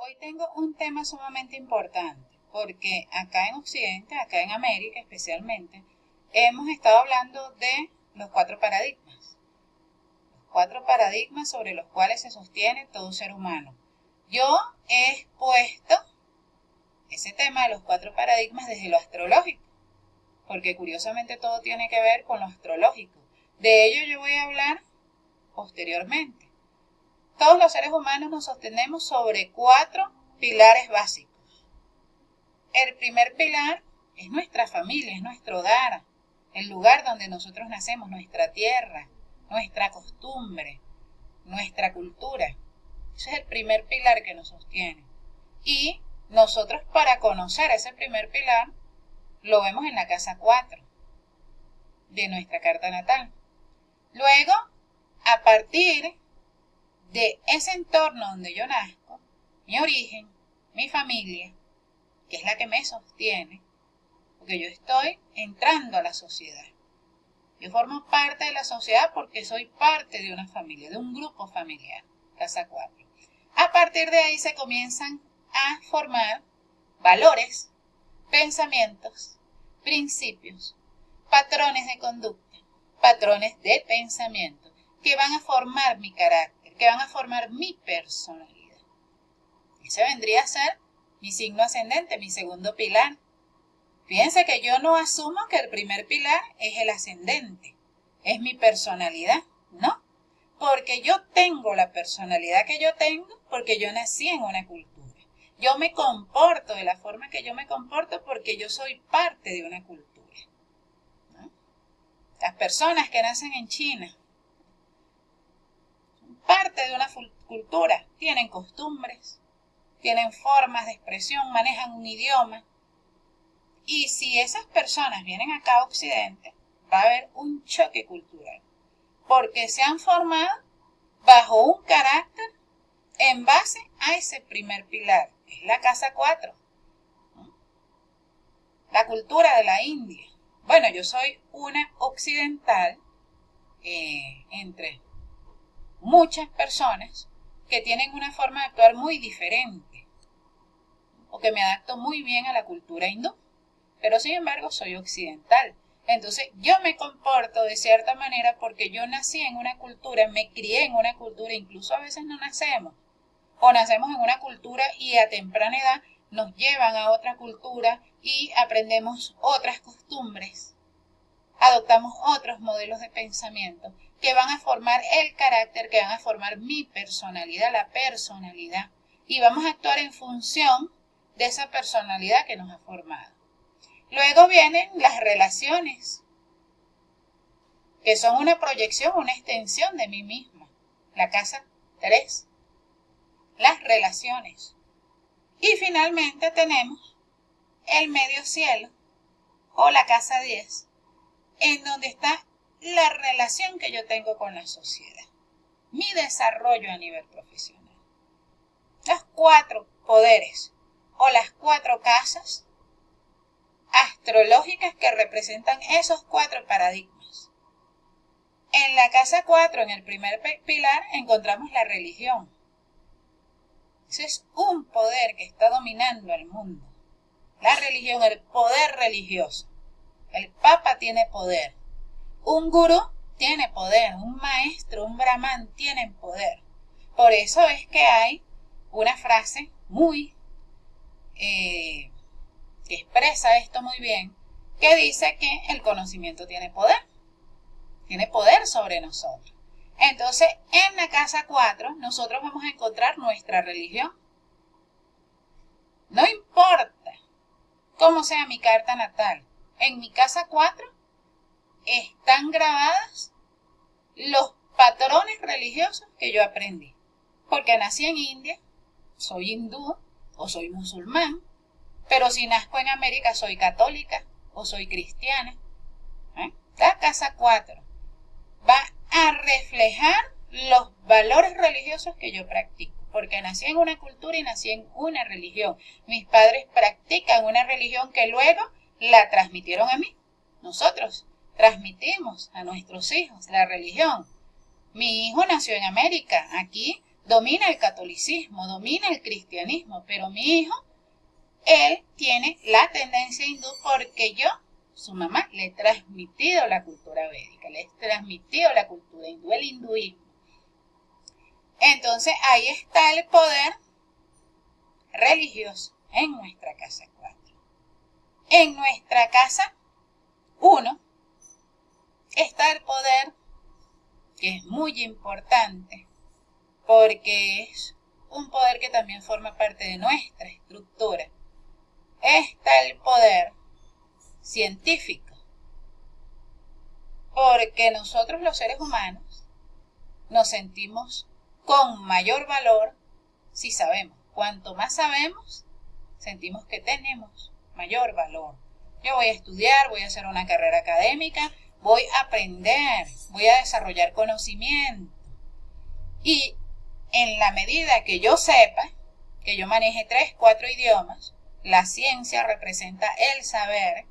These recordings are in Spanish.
Hoy tengo un tema sumamente importante porque acá en Occidente, acá en América especialmente, hemos estado hablando de los cuatro paradigmas. Los cuatro paradigmas sobre los cuales se sostiene todo ser humano. Yo he expuesto ese tema de los cuatro paradigmas desde lo astrológico, porque curiosamente todo tiene que ver con lo astrológico. De ello yo voy a hablar posteriormente. Todos los seres humanos nos sostenemos sobre cuatro pilares básicos. El primer pilar es nuestra familia, es nuestro hogar, el lugar donde nosotros nacemos, nuestra tierra, nuestra costumbre, nuestra cultura. Ese es el primer pilar que nos sostiene. Y nosotros, para conocer ese primer pilar, lo vemos en la casa 4 de nuestra carta natal. Luego, a partir de ese entorno donde yo nazco, mi origen, mi familia, que es la que me sostiene, porque yo estoy entrando a la sociedad. Yo formo parte de la sociedad porque soy parte de una familia, de un grupo familiar, casa 4. A partir de ahí se comienzan a formar valores, pensamientos, principios, patrones de conducta, patrones de pensamiento, que van a formar mi carácter, que van a formar mi personalidad. Ese vendría a ser mi signo ascendente, mi segundo pilar. Fíjense que yo no asumo que el primer pilar es el ascendente, es mi personalidad, ¿no? Porque yo tengo la personalidad que yo tengo porque yo nací en una cultura. Yo me comporto de la forma que yo me comporto porque yo soy parte de una cultura, ¿no? Las personas que nacen en China son parte de una cultura, tienen costumbres, tienen formas de expresión, manejan un idioma. Y si esas personas vienen acá a Occidente, va a haber un choque cultural, porque se han formado bajo un carácter en base a ese primer pilar, que es la casa 4, ¿no? La cultura de la India. Bueno, yo soy una occidental entre muchas personas que tienen una forma de actuar muy diferente, o que me adapto muy bien a la cultura hindú, pero sin embargo soy occidental. Entonces yo me comporto de cierta manera porque yo nací en una cultura, me crié en una cultura, incluso a veces no nacemos, o nacemos en una cultura y a temprana edad nos llevan a otra cultura y aprendemos otras costumbres, adoptamos otros modelos de pensamiento que van a formar el carácter, que van a formar mi personalidad, la personalidad, y vamos a actuar en función de esa personalidad que nos ha formado. Luego vienen las relaciones, que son una proyección, una extensión de mí misma. La casa 3. Las relaciones. Y finalmente tenemos el medio cielo, o la casa 10, en donde está la relación que yo tengo con la sociedad. Mi desarrollo a nivel profesional. Los cuatro poderes, o las cuatro casas astrológicas que representan esos cuatro paradigmas. En la casa 4, en el primer pilar, encontramos la religión. Ese es un poder que está dominando el mundo. La religión, el poder religioso. El Papa tiene poder. Un gurú tiene poder. Un maestro, un brahman tienen poder. Por eso es que hay una frase muy que expresa esto muy bien, que dice que el conocimiento tiene poder sobre nosotros. Entonces, en la casa 4, nosotros vamos a encontrar nuestra religión. No importa cómo sea mi carta natal, en mi casa 4 están grabados los patrones religiosos que yo aprendí. Porque nací en India, soy hindú o soy musulmán, pero si nazco en América soy católica o soy cristiana. La casa 4 va a reflejar los valores religiosos que yo practico, porque nací en una cultura y nací en una religión. Mis padres practican una religión que luego la transmitieron a mí. Nosotros transmitimos a nuestros hijos la religión. Mi hijo nació en América. Aquí domina el catolicismo, domina el cristianismo, pero mi hijo, él tiene la tendencia hindú porque yo, su mamá, le he transmitido la cultura védica, le he transmitido la cultura hindú, el hinduismo. Entonces ahí está el poder religioso en nuestra casa 4. En nuestra casa 1 está el poder, que es muy importante, porque es un poder que también forma parte de nuestra estructura. Está el poder científico, porque nosotros los seres humanos nos sentimos con mayor valor si sabemos. Cuanto más sabemos, sentimos que tenemos mayor valor. Yo voy a estudiar, voy a hacer una carrera académica, voy a aprender, voy a desarrollar conocimiento. Y en la medida que yo sepa, que yo maneje 3, 4 idiomas, la ciencia representa el saber.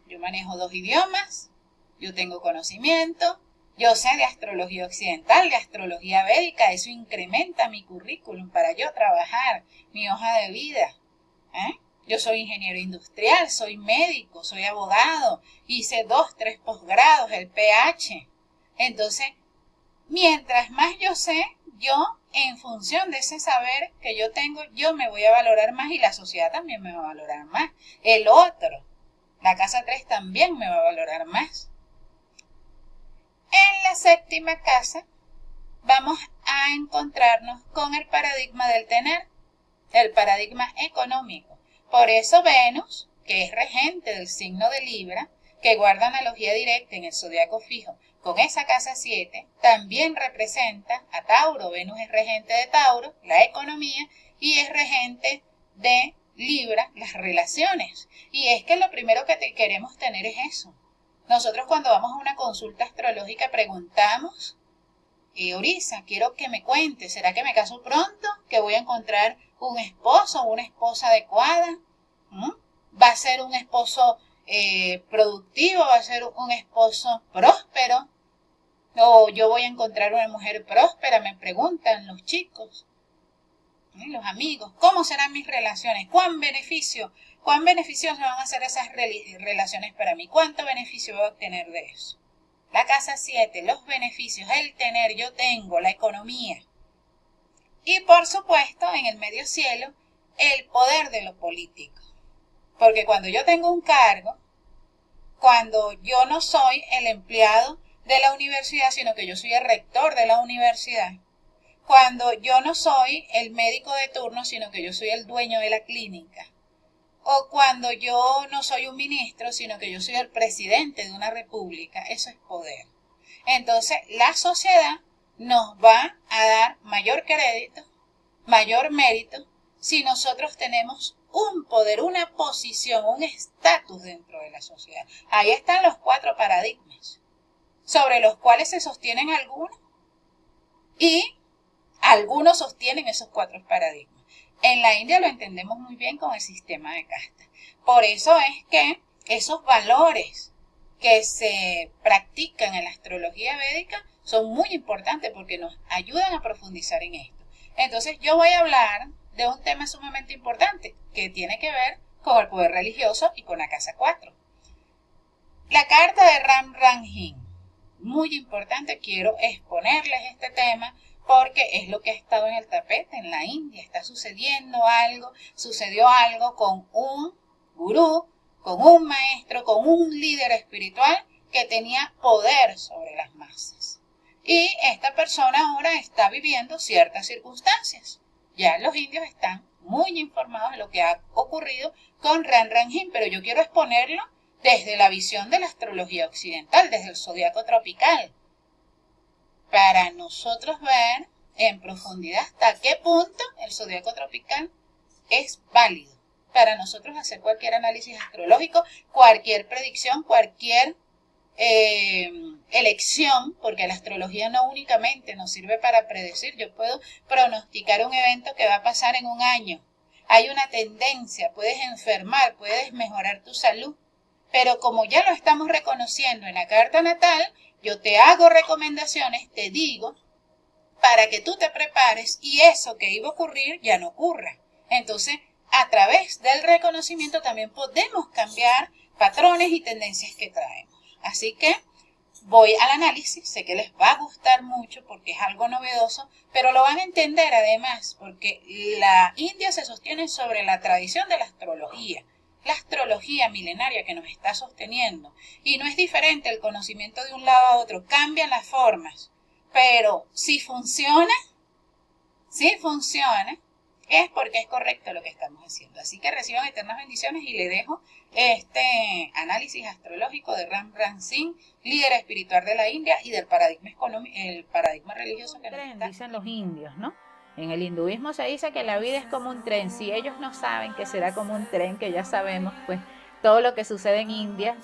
Yo manejo 2 idiomas, yo tengo conocimiento, yo sé de astrología occidental, de astrología védica, eso incrementa mi currículum para yo trabajar, mi hoja de vida. Yo soy ingeniero industrial, soy médico, soy abogado, hice 2, 3 posgrados, el PH. Entonces, mientras más yo sé, yo en función de ese saber que yo tengo, yo me voy a valorar más y la sociedad también me va a valorar más. El otro, la casa 3 también me va a valorar más. En la 7ª casa vamos a encontrarnos con el paradigma del tener, el paradigma económico. Por eso Venus, que es regente del signo de Libra, que guarda analogía directa en el zodiaco fijo con esa casa 7, también representa a Tauro. Venus es regente de Tauro, la economía, y es regente de Libra, las relaciones. Y es que lo primero que queremos tener es eso. Nosotros cuando vamos a una consulta astrológica preguntamos, Orisa, quiero que me cuente, ¿será que me caso pronto? ¿Que voy a encontrar un esposo o una esposa adecuada? ¿Va a ser un esposo productivo? ¿Va a ser un esposo próspero? ¿O yo voy a encontrar una mujer próspera? Me preguntan los chicos, los amigos, ¿cómo serán mis relaciones? ¿Cuán beneficiosas van a ser esas relaciones para mí? ¿Cuánto beneficio voy a obtener de eso? La casa 7, los beneficios, el tener, yo tengo, la economía. Y por supuesto, en el medio cielo, el poder de lo político. Porque cuando yo tengo un cargo, cuando yo no soy el empleado de la universidad, sino que yo soy el rector de la universidad, cuando yo no soy el médico de turno, sino que yo soy el dueño de la clínica, o cuando yo no soy un ministro, sino que yo soy el presidente de una república, eso es poder. Entonces, la sociedad nos va a dar mayor crédito, mayor mérito, si nosotros tenemos un poder, una posición, un estatus dentro de la sociedad. Ahí están los 4 paradigmas, sobre los cuales se sostienen algunos, y algunos sostienen esos 4 paradigmas. En la India lo entendemos muy bien con el sistema de casta. Por eso es que esos valores que se practican en la astrología védica son muy importantes porque nos ayudan a profundizar en esto. Entonces yo voy a hablar de un tema sumamente importante que tiene que ver con el poder religioso y con la casa 4. La carta de Ram Ranjin, muy importante, quiero exponerles este tema porque es lo que ha estado en el tapete en la India. Está sucediendo algo, sucedió algo con un gurú, con un maestro, con un líder espiritual que tenía poder sobre las masas. Y esta persona ahora está viviendo ciertas circunstancias. Ya los indios están muy informados de lo que ha ocurrido con Ram Ranjin, pero yo quiero exponerlo desde la visión de la astrología occidental, desde el zodiaco tropical, para nosotros ver en profundidad hasta qué punto el zodiaco tropical es válido para nosotros hacer cualquier análisis astrológico, cualquier predicción, cualquier elección, porque la astrología no únicamente nos sirve para predecir. Yo puedo pronosticar un evento que va a pasar en un año. Hay una tendencia, puedes enfermar, puedes mejorar tu salud, pero como ya lo estamos reconociendo en la carta natal, yo te hago recomendaciones, te digo para que tú te prepares y eso que iba a ocurrir ya no ocurra. Entonces, a través del reconocimiento también podemos cambiar patrones y tendencias que traemos. Así que voy al análisis, sé que les va a gustar mucho porque es algo novedoso, pero lo van a entender además porque la India se sostiene sobre la tradición de la astrología milenaria que nos está sosteniendo. Y no es diferente el conocimiento de un lado a otro, cambian las formas, pero si funciona, es porque es correcto lo que estamos haciendo. Así que reciban eternas bendiciones y le dejo este análisis astrológico de Ram Singh, líder espiritual de la India y del paradigma el paradigma religioso que nos está. Dicen los indios, ¿no? En el hinduismo se dice que la vida es como un tren. Si ellos no saben que será como un tren, que ya sabemos, pues todo lo que sucede en India,